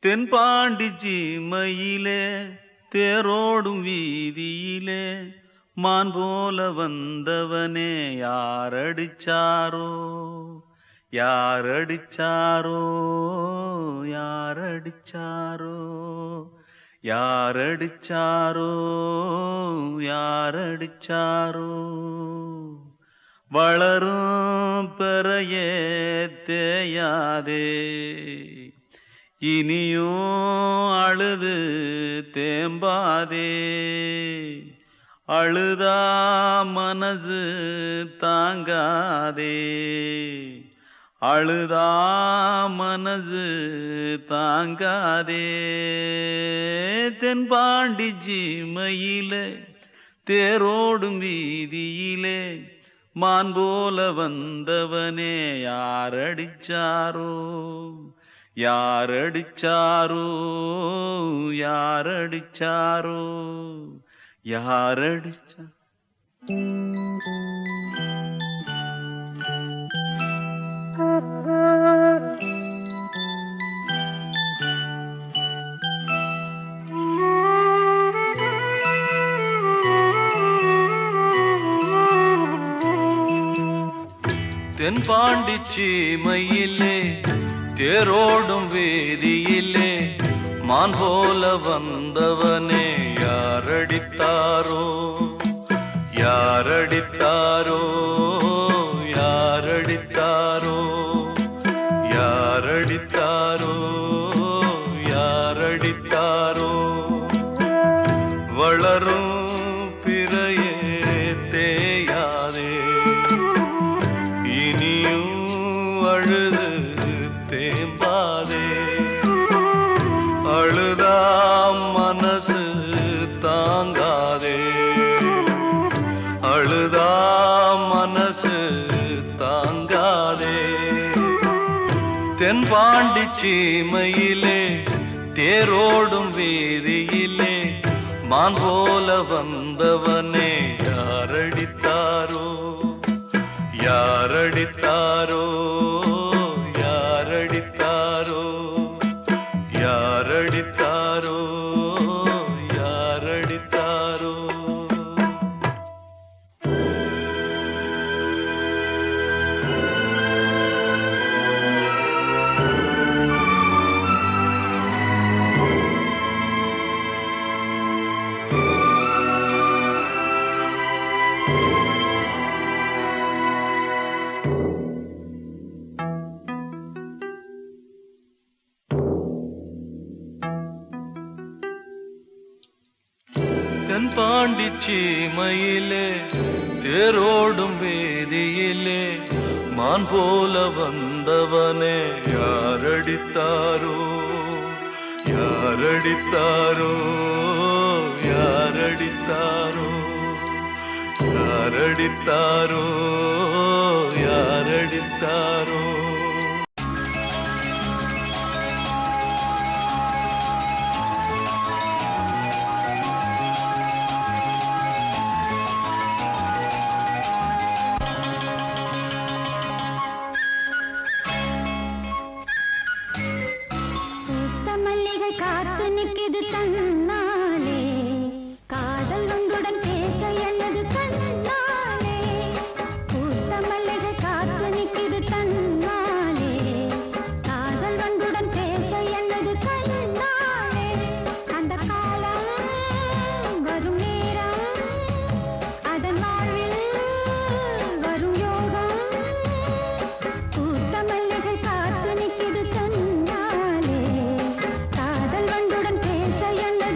தென்பாண்டி சீமையிலே தேரோடும் வீதியிலே மான் போல வந்தவனே யாரடிச்சாரோ யாரடிச்சாரோ யாரடிச்சாரோ யாரடிச்சாரோ யாரடிச்சாரோ வளரும் பெறையே தேயாதே இனியும் அழுது தேம்பாதே அழுதா மனசு தாங்காதே அழுதா மனசு தாங்காதே தென்பாண்டி சீமையிலே தேரோடும் வீதியிலே மான் போல வந்தவனே யாரடிச்சாரோ யாரடிச்சாரோ யாரடிச்சாரோ யாரடிச்சா தென்பாண்டி சீமையிலே தேரோடும் வேதியிலே மான் போல வந்தவனே யாரடித்தாரோ யாரடித்தாரோ யாரடித்தாரோ யாரடித்தாரோ யாரடித்தாரோ வளரும் பிறையே தேயாதே இனியும் அழுது தேம்பாதே அழுதா மனசு தாங்காதே அழுதா மனசு தாங்காதே தென்பாண்டி சீமையிலே தேரோடும் வீதியிலே மான் போல வந்தவனே யாரடித்தாரோ யாரடித்தாரோ யாரடித்தாரோ யாரடித்தாரோ யாரடித்தாரோ தென்பாண்டி சீமையிலே தேரோடும் வேதியிலே மான் போல வந்தவனே யாரடித்தாரோ யாரடித்தாரோ யாரடித்தாரோ யாரடித்தாரோ யாரடித்தாரோ காத்து நிற்கிது தன்னாலே காதல் உண்டுடன் பேச என்னது கண்ணாலே பூத்த மல்லிகை காத்து நிற்கிது தன்னாலே காதல் உண்டுடன் பேச என்னது கண்ணாலே அந்த காலம் வரும் நேரம் அதன் வாழ்வில் வரும் யோகம் பூத்த மல்லிகை காத்து நிற்கிது தன்னாலே காதல் வண்டுடன் பேச என்னது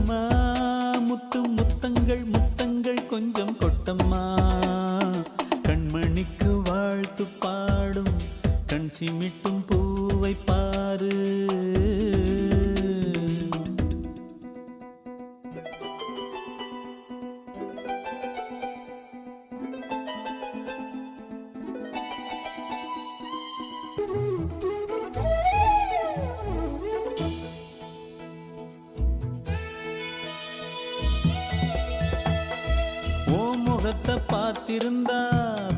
சிட்டம்மா முத்து முத்தங்கள் முத்தங்கள் கொஞ்சம் கொட்டம்மா கண்மணிக்கு வாழ்த்து பாடும் கண் சிமிட்டும் பூவை பாரு ஓ முகத்தை பார்த்திருந்தா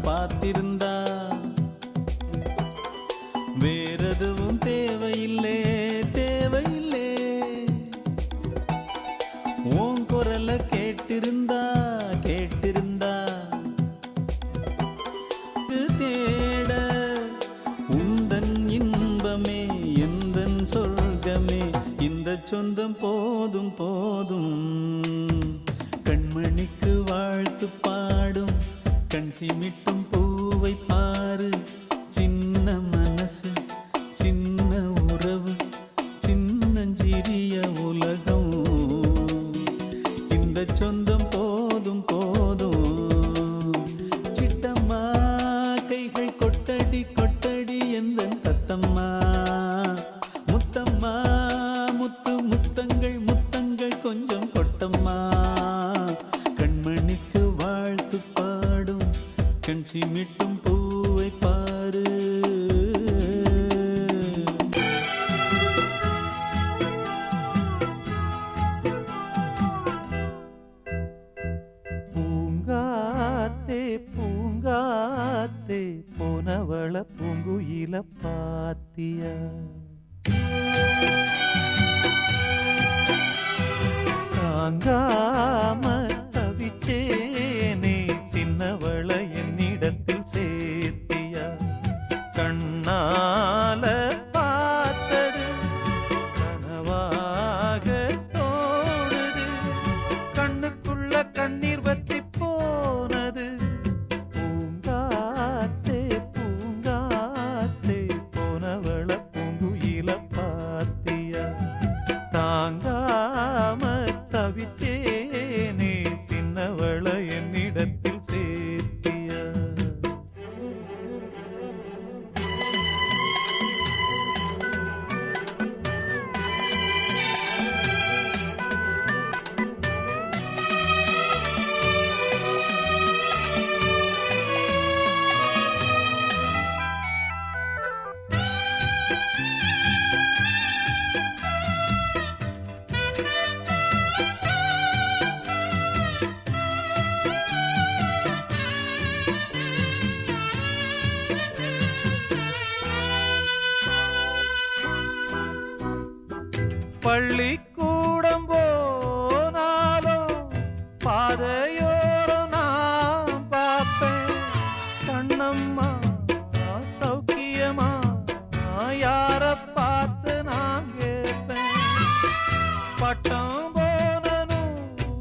பார்த்திருந்தா வேறெதுவும் தேவையில்லே தேவையில்லே உன் குரலை கேட்டிருந்தா கேட்டிருந்தா தேட உந்தன் இன்பமே எந்தன் சொர்க்கமே இந்த சொந்தம் போதும் போதும் கண்மணிக்கு வாழ்த்து பாடும் கண் சிமிட்டும் பூவை பாரு சின்ன மனசு சின்ன உறவு சின்னஞ்சிறிய உலகம் இந்த சொந்தம் போதும் போதும் சிட்டம்மா கைகள் கொட்டடி கொட்டடி எந்தன் தத்தம்மா முத்தம்மா முத்து முத்தங்கள் முத்தங்கள் கொஞ்சம் கொட்டம்மா கண்மணிக்கு வாழ்த்து பாடும் கண் சிமிட்டும் பூவை பாரு பூங்காத்தே பூங்காத்தே போனவள பூங்குயில பாத்தியா தாங்காம தவிச்சேனே சின்னவள என்னிடத்தில் சேர்த்தியா கண்ணால பார்த்தது கனவாக தோணுது கண்ணுக்குள்ள கண்ணீர் வத்தி போனது பூங்காத்தே பூங்காத்தே போனவள பூங்குயில பாத்தியா தாங்காம தவிச்சேனே சின்னவள என்னிடத்தில் சேர்த்தியா பள்ளிக்கூடம் போனாலும் பாதையோரம் நான் பார்ப்பேன் கண்ணம்மா சௌக்கியமா யார பார்த்து நான் கேட்பேன் பட்டம் போன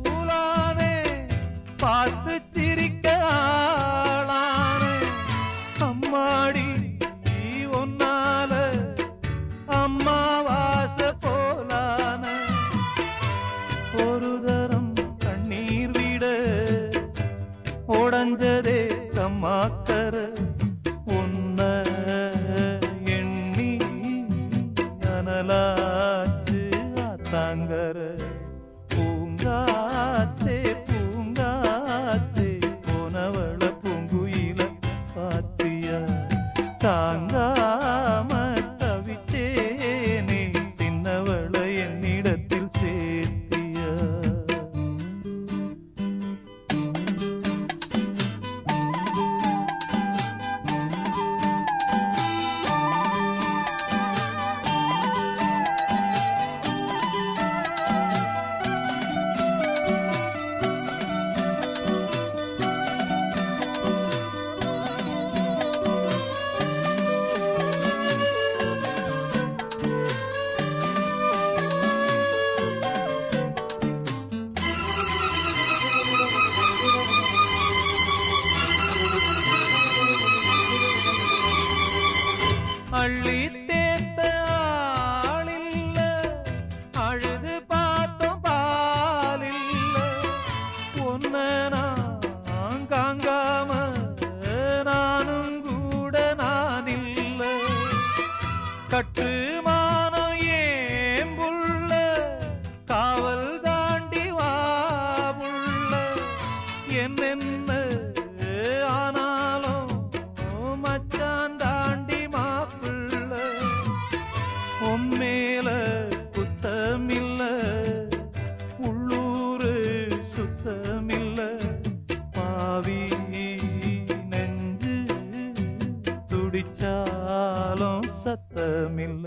நூலானே பார்த்து சிரிக்க ஆளானே அம்மாடி ஒன்னால அம்மாவாச போலான ஒரு தரம் கண்ணீர் விட உடஞ்சதே கம்மாக்கர உன்ன எண்ணி அனலாச்சு ஆத்தாங்கர பூங்காத்தே பூங்காத்தே போனவள பூங்குயில பாத்தியா தாங்காம தவிச்சேனே சின்னவள என்னிடத்தில் சேர்த்தியா என்னென்ன ஆனாலும் மச்சான் தாண்டி மாப்பிள்ள உம்மேல குத்தமில்ல உள்ளூரு சுத்தமில்ல பாவி நெஞ்சு துடிச்சாலும் சத்தமில்ல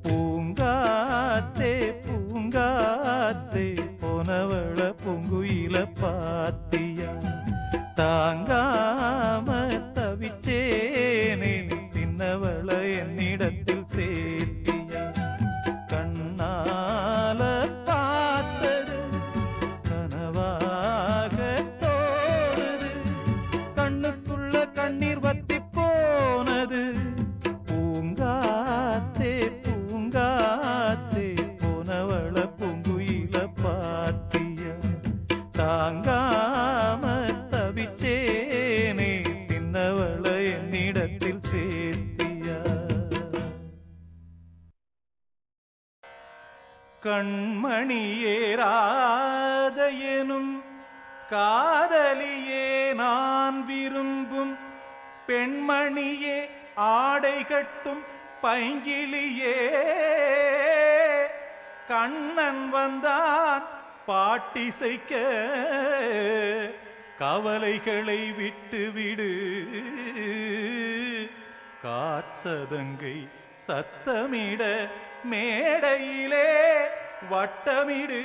பூங்காத்தே பூங்காத்தே போனவள பூங்குயில பாத்தியா தாங்காம தவிச்சேனே சின்னவள என்னிடத்தில் சேர்த்தியா கண்ணால பார்த்தது கனவாக தோணுது கண்ணுக்குள்ள கண்ணீர் வத்தி போனது பூங்காத்தே பூங்காத்தே போனவள பூங்குயில பாத்தியா தாங்காம தவிச்சேனே சின்னவள என்னிடத்தில் சேர்த்தியா கண்மணியேராத எனும் காதலியே நான் விரும்பும் பெண்மணியே ஆடை கட்டும் பைங்கிளியே கண்ணன் வந்தான் பாட்டிசைக்க கவலைகளை விட்டுவிடு காற்சதங்கை சத்தமிட மேடையிலே வட்டமிடு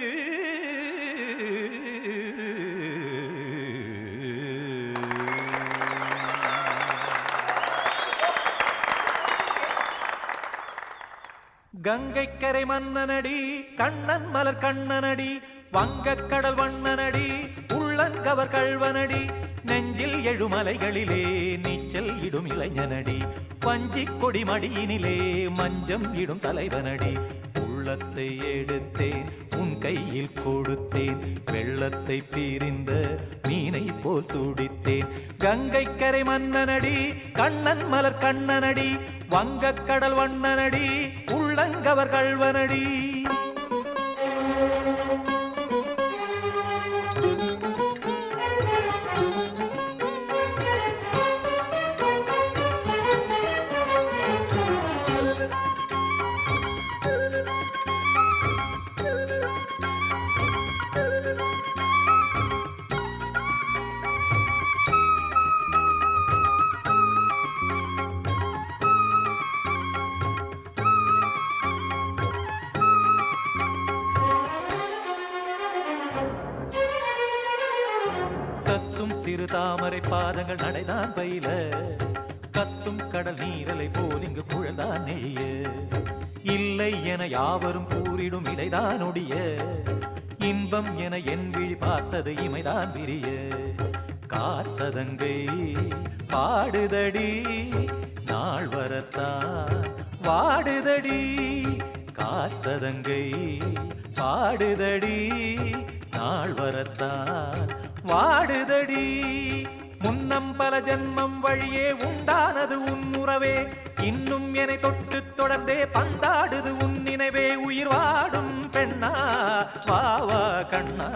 கங்கைக்கரை மன்னனடி கண்ணன் மலர் கண்ணனடி வங்கக்கடல் வண்ணனடி உள்ளங்கவர் கள்வனடி நெஞ்சில் எழுமலைகளிலே நீச்சல் இடும் இளைஞனடி வஞ்சிக் கொடி மடியினிலே மஞ்சம் இடும் தலைவனடி உள்ளத்தை எடுத்தேன் உன் கையில் கொடுத்தேன் வெள்ளத்தை பிரிந்த மீனை போல் துடித்தேன் கங்கைக்கரை மன்னனடி கண்ணன் மலர் கண்ணனடி வங்கக்கடல் வண்ணனடி உள்ளங்கவர் கள்வனடி சிறு தாமரை பாதங்கள் நடைதான் பயில கத்தும் கடல் நீரலை போல் இங்கு குழல்தான் நெய்ய இல்லை என யாவரும் கூறிடும் இடைதான் ஒடிய இன்பம் என என் விழி பார்த்தது இமைதான் விரிய காற்சதங்கை பாடுதடி நாள் வரத்தான் வாடுதடி காற்சதங்கை பாடுதடி நாள் வரத்தான் வாடுதடி முன்னம் பல ஜன்மம் வழியே உண்டானது உன் உறவே இன்னும் என்னை தொட்டு தொடர்ந்தே பந்தாடுது உன் நினைவே உயிர் வாடும் பெண்ணா வாவா கண்ணா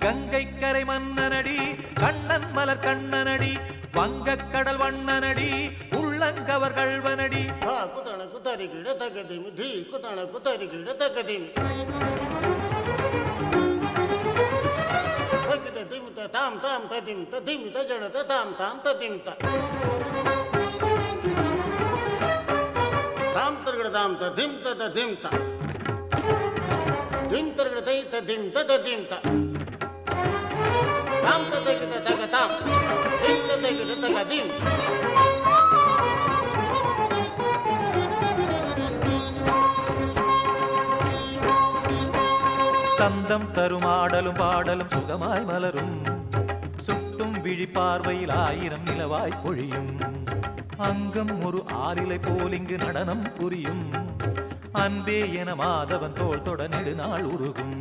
கங்கைக்கரை மன்னனடி கண்ணன் மலர் கண்ணனடி வங்கக்கடல் வண்ணனடி உள்ளங்கவர் கள்வனடி குத்தன குத்தரி கிட தகதிமி தி குத்தன குத்தரி கிட தகதிமி திமித தாம் தாம் ததிமித திமித ஜடத தாம் தாம் ததிமித தாம் தர்கட தாம் ததிமித ததிமித திம் தர்கட தை ததிமித ததிமித தாம் ததகித தக தாம் திம் ததகித தக திம் சந்தம் தரும் ஆடலும் பாடலும் சுகமாய் மலரும் சுட்டும் விழி பார்வையில் ஆயிரம் நிலவாய் பொழியும் அங்கம் ஒரு ஆறிலை போல் இங்கு நடனம் புரியும் அன்பே என மாதவன் தோள் தொட நெடுநாள் உருகும்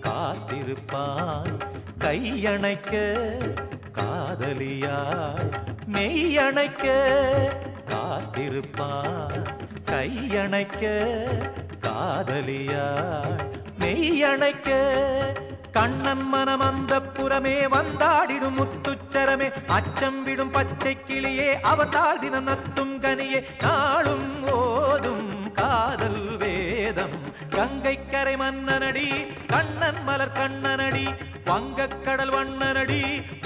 காத்திருப்பான் கையணைக்க காதலியாய் மெய்யணைக்க காத்திருப்பான் கையணைக்க காதலியாய் மெய்யணைக்க கண்ணன் மனம் அந்த புறமே வந்தாடிடும் முத்துச்சரமே அச்சம் விடும் பச்சை கிளியே அவதாள் தினம் நத்தும் கனியே நாளும் ஓதும் காதல் வேதம் கங்கை கரை மன்னனடி கண்ணன் மலர் கண்ணனடி வங்கக் கடல் வண்ணனடி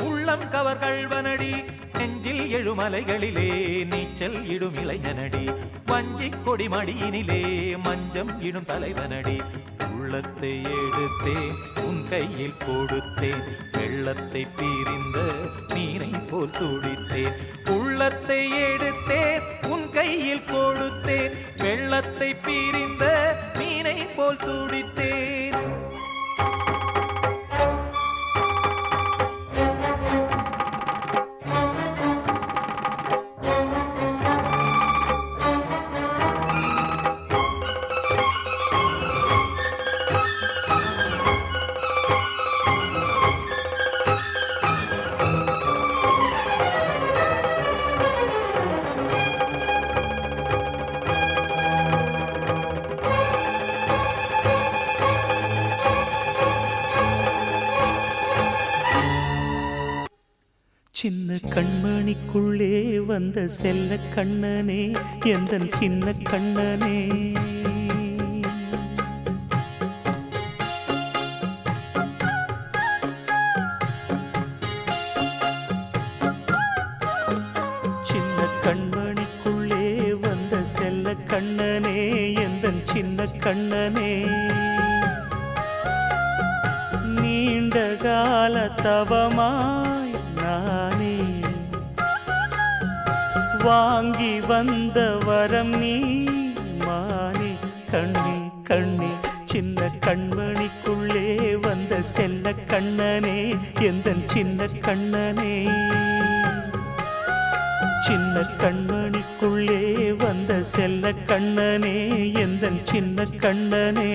உள்ளம் கவர் கள்வனடி நெஞ்சில் எழுமலைகளிலே நீச்சல் இடும் இளைஞனடி வஞ்சிக் கொடி மடியினிலே மஞ்சம் இடும் தலைவனடி உள்ளத்தை எடுத்தேன் உன் கையில் கொடுத்தேன் வெள்ளத்தை பிரிந்த மீனை போல் துடித்தேன் உள்ளத்தை எடுத்தேன் உன் கையில் கொடுத்தேன் வெள்ளத்தை பிரிந்த மீனை போல் துடித்தேன் சின்ன கண்மணிக்குள்ளே வந்த செல்ல கண்ணனே எந்தன் சின்ன கண்ணனே சின்ன கண்மணிக்குள்ளே வந்த செல்ல கண்ணனே எந்தன் சின்ன கண்ணனே நீண்ட கால தவமாய் நானே வாங்கி வந்த வரம் நீ மானே கண்ணே கண்ணே சின்ன கண்மணிக்குள்ளே வந்த செல்ல கண்ணனே எந்தன் சின்ன கண்ணனே சின்ன கண்மணிக்குள்ளே வந்த செல்ல கண்ணனே எந்தன் சின்ன கண்ணனே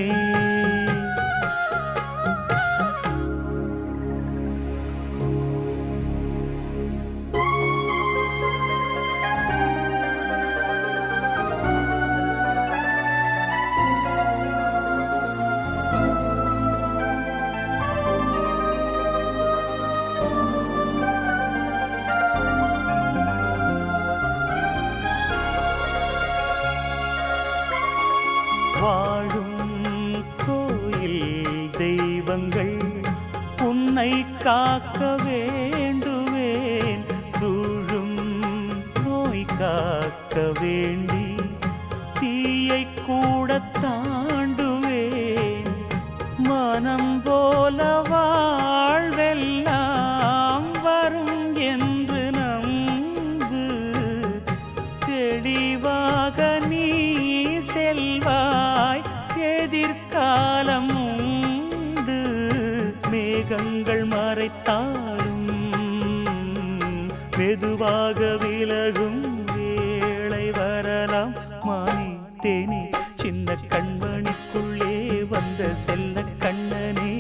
வாழும் கோயில் தெய்வங்கள் உன்னை காக்க வேண்டுவேன் சூழும் நோய் காக்க வேண்டி தீயை கூட தாண்டுவேன் மனம் போல வாழ்வெல்லாம் வரும் என்று நம்பு தெளிவாக நீ செல்வாய் எதிர்காலம் உண்டு மேகங்கள் மறைத்தாலும் மெதுவாக விலகும் வேளை வரலாம் மானே தேனே சின்ன கண்மணிக்குள்ளே வந்த செல்ல கண்ணனே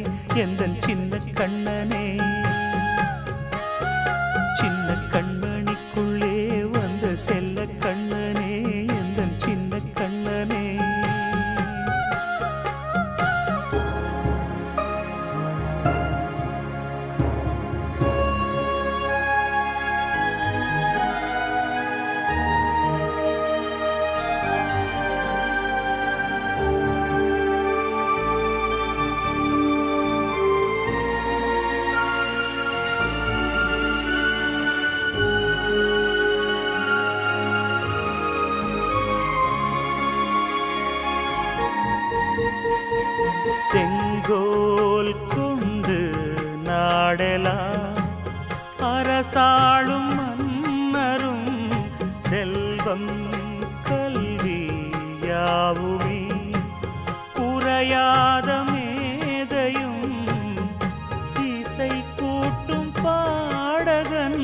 எந்தன் சின்ன கண்ணனே சின்ன கண்மணிக்குள்ளே வந்த செல்ல கண்ணனே எந்தன் சின்ன கண்ணனே செங்கோல் கொண்டு நாடலாம் அரசாளும் மன்னரும் செல்வம் கல்வி யாவுமே குறையாத மேதையும் இசை கூட்டும் பாடகன்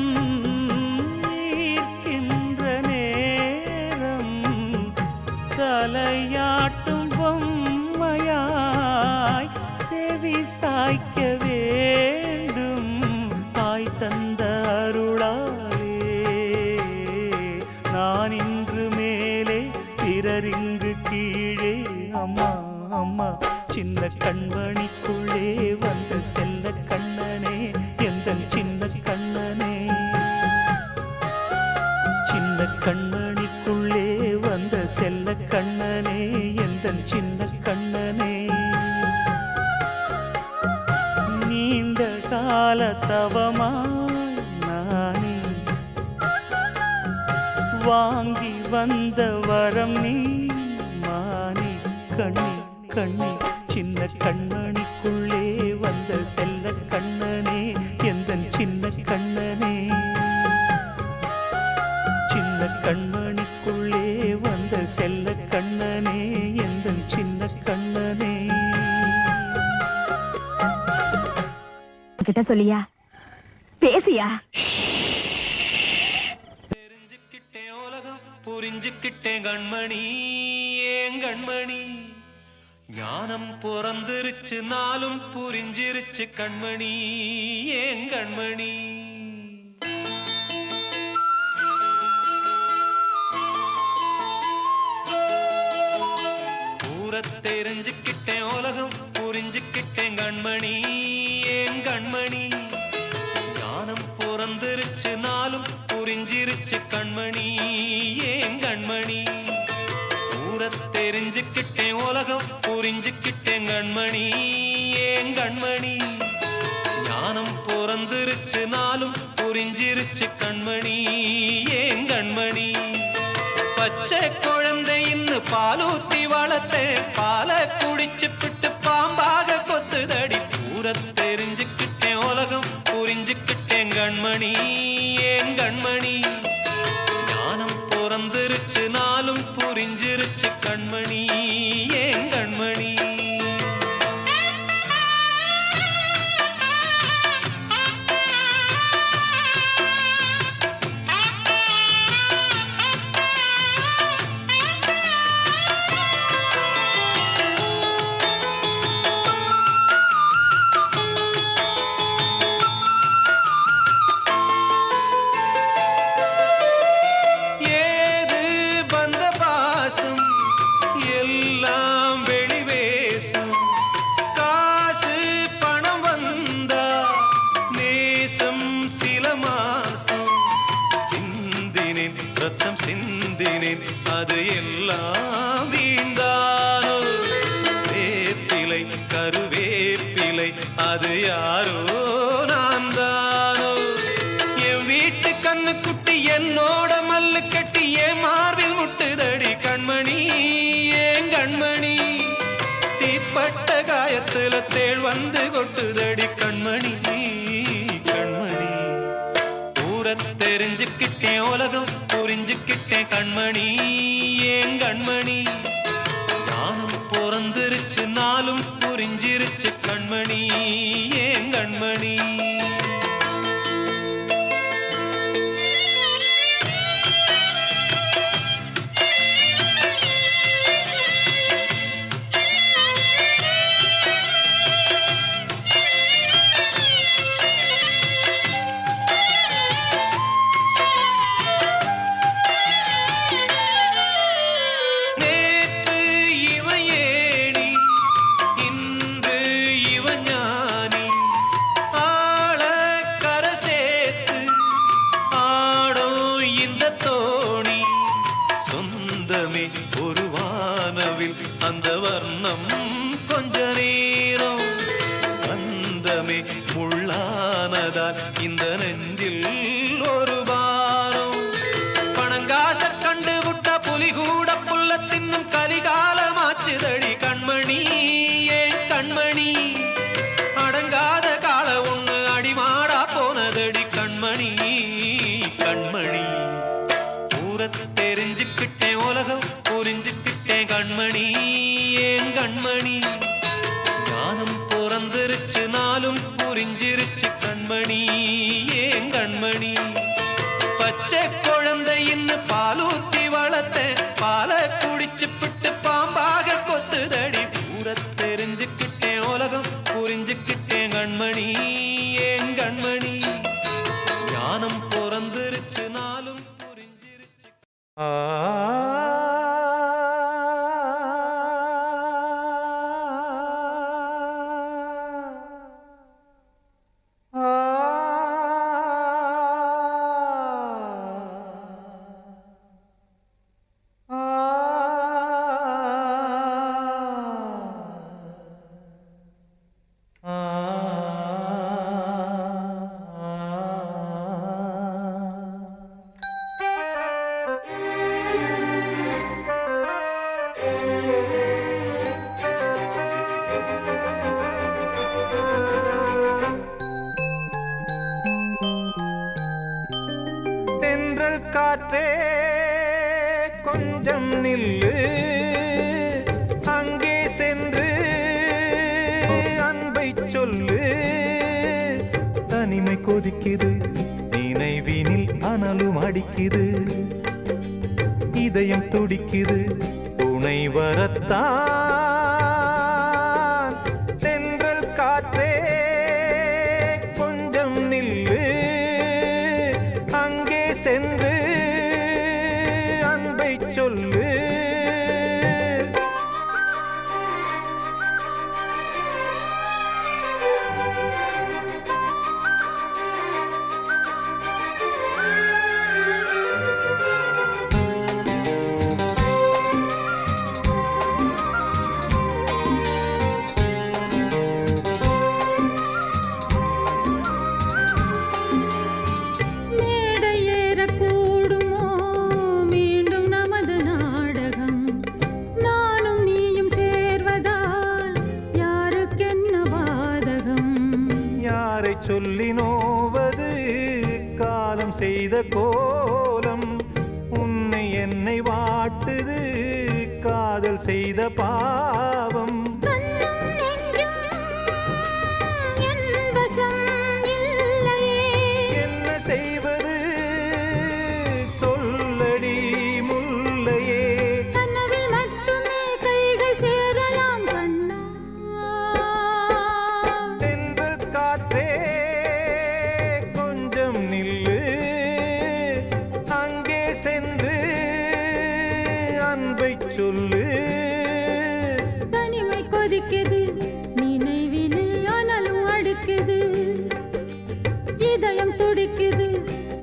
ஈர்க்கின்ற நேரம் தலையாட்டும் பொம்மையாய் செவி சாய்க்க வேண்டும் தாய் தந்த அருளாலே நான் இன்று மேலே பிறரிங்கு கீழே அம்மா அம்மா சின்ன கண்மணிக்குள்ளே வந்த கால தவமாய் நானே வாங்கி வந்த வரம் நீ மானே. கண்ணே கண்ணே சின்ன கண்மணிக்குள்ளே வந்த செல்ல கண்ணனே எந்தன் சின்ன கண்ணனே. சின்ன கண்மணிக்குள்ளே வந்த செல்ல கண்ணனே எந்தன் சின்ன கண்ணனே. கிட்ட சொல்லியா பேசியா? தெரிஞ்சுக்கிட்டேன் உலகம் புரிஞ்சுக்கிட்டேன் கண்மணி ஏன் கண்மணி. ஞானம் பிறந்திருச்சு நாளும் புரிஞ்சிருச்சு கண்மணி ஏன் கண்மணி. தெரிஞ்சுக்கிட்டேன் உலகம் புரிஞ்சுக்கிட்டேன் கண்மணி ஏன் கண்மணி. ஞானம் பிறந்திருச்சு நாளும் புரிஞ்சிருச்சு கண்மணி ஏன் கண்மணி. தெரிஞ்சுக்கிட்டேன் உலகம் புரிஞ்சுக்கிட்டேன் கண்மணி ஏன் கண்மணி. ஞானம் பிறந்திருச்சு நாளும் புரிஞ்சிருச்சு கண்மணி ஏன் கண்மணி. பச்சை குழந்தை இன்னும் பாலூத்தி வளர்த்தேன் பால குடிச்சு பிட்டு பாம்பாக கொத்துதடி. தெரிஞ்சுக்கிட்டேன் உலகம் புரிஞ்சுக்கிட்டேன் கண்மணி ஏன் கண்மணி. ஞானம் பிறந்திருச்சு நாளும் புரிஞ்சிருச்சு கண்மணி ஏன் கண்மணி. அது எல்லாம் வீண்டானோ வேப்பிலை கருவேப்பிலை அது யாரோ நான் தானோ. என் வீட்டு கண்ணு குட்டி என்னோட மல்லு கட்டி என் மார்பில் முட்டுதடி கண்மணி ஏன் கண்மணி. தீப்பட்ட காயத்துல தேள் வந்து கொட்டுதடி கண்மணி கண்மணி. தெரிஞ்சுக்கிட்டேன் உலகம் புரிஞ்சுக்கிட்டேன் கண்மணி ஏன் கண்மணி. ஞானம் பிறந்திருச்சு நாளும் புரிஞ்சிருச்சு கண்மணி ஏன் கண்மணி. ஒரு வானவில் அந்த வர்ணம் கொஞ்ச நேரம் வந்தமே முள்ளானதால் இந்த நெஞ்சில் ஒரு பாரம். பணங்காச கண்டு விட்ட புலி கூட புல்ல தின்னும் கலிகாலமாச்சுதடி கண்மணி ஏன் கண்மணி. அடங்காத கால ஒண்ணு அடிமாடா போனதடி கண்மணி கண்மணி. தெரிஞ்சுக்கிட்டேன் உலகம் புரிஞ்சுக்கிட்டேன் கண்மணி ஏன் கண்மணி. ஞானம் பிறந்திருச்சு நாளும் புரிஞ்சிருச்சு கண்மணி ஏன் கண்மணி. பச்சை குழந்தை இன்னும் பாலூத்தி வளர்த்தேன் பால குடிச்சு பிட்டு பாம்பாக கொத்துதடி. தெரிஞ்சுக்கிட்டேன் உலகம் புரிஞ்சுக்கிட்டேன் கண்மணி ஏன் கண்மணி. ஞானம் பிறந்திருச்சு நாளும் புரிஞ்சிருச்சு. காற்றே கொஞ்சம் நில்லு அங்கே சென்று அன்பை சொல்லு தனிமை கொதிக்குது நினைவினில் அனலும் அடிக்குது இதயம் துடிக்குது துணை வரத்தான் தென்றல் காற்றே கொஞ்சம் நில்லு அங்கே சென்று அன்பை சொல்லு சொல்லி நோவது காலம் செய்த கோலம் உன்னை என்னை வாட்டுது காதல் செய்த பாவம் என்ன செய்வது சொல்லடி முல்லையே கனவில் மட்டுமே கைகள் சேரலாம் கண்ணா தென்றல் காற்றே கொஞ்சம் நில்லு அங்கே சென்று அன்பை சொல்லு தனிமை கொதிக்குது நினைவினில் அனலும் அடிக்குது இதயம் துடிக்குது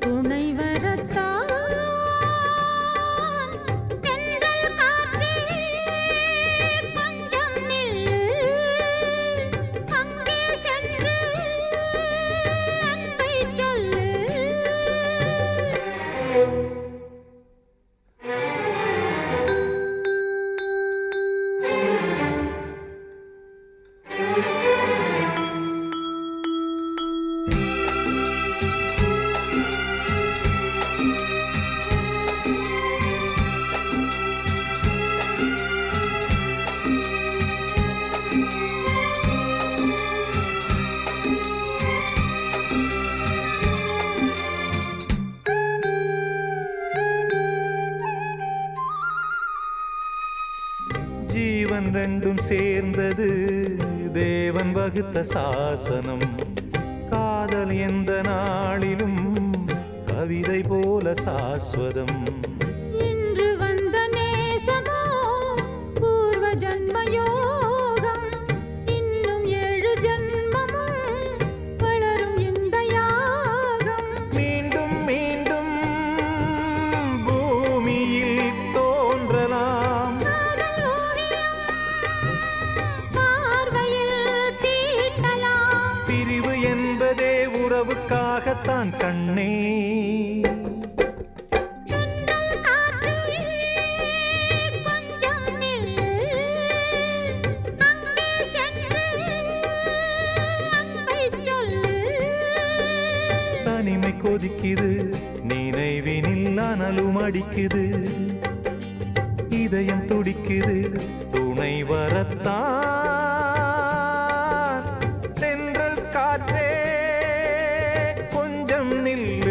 துணை வரத்தான் தென்றல் காற்றே கொஞ்சம் நில்லு அங்கே சென்று அன்பை சொல்லு ஜீவன் ரெண்டும் சேர்ந்தது தேவன் வகுத்த சாசனம் காதல் எந்த நாளிலும் கவிதை போல சாஸ்வதம் இன்று வந்த நேசமோ பூர்வ ஜன்ம யோகம் இன்னும் 7 ஜன்மமும் வளரும் இந்த யாகம் மீண்டும் மீண்டும் பூமியில் தோன்றலாம் காதல் ஓவியம் பார்வையில் தீட்டலாம் பிரிவு என்பதே உறவுக்காகத்தான் கண்ணே தென்றல் காற்றே கொஞ்சம் நில்லு அங்கே சென்று அன்பை சொல்லு தனிமை கொதிக்குது நினைவினில் அனலும் அடிக்குது இதயம் துடிக்குது துணை வரத்தான் தென்றல் காற்றே கொஞ்சம் நில்லு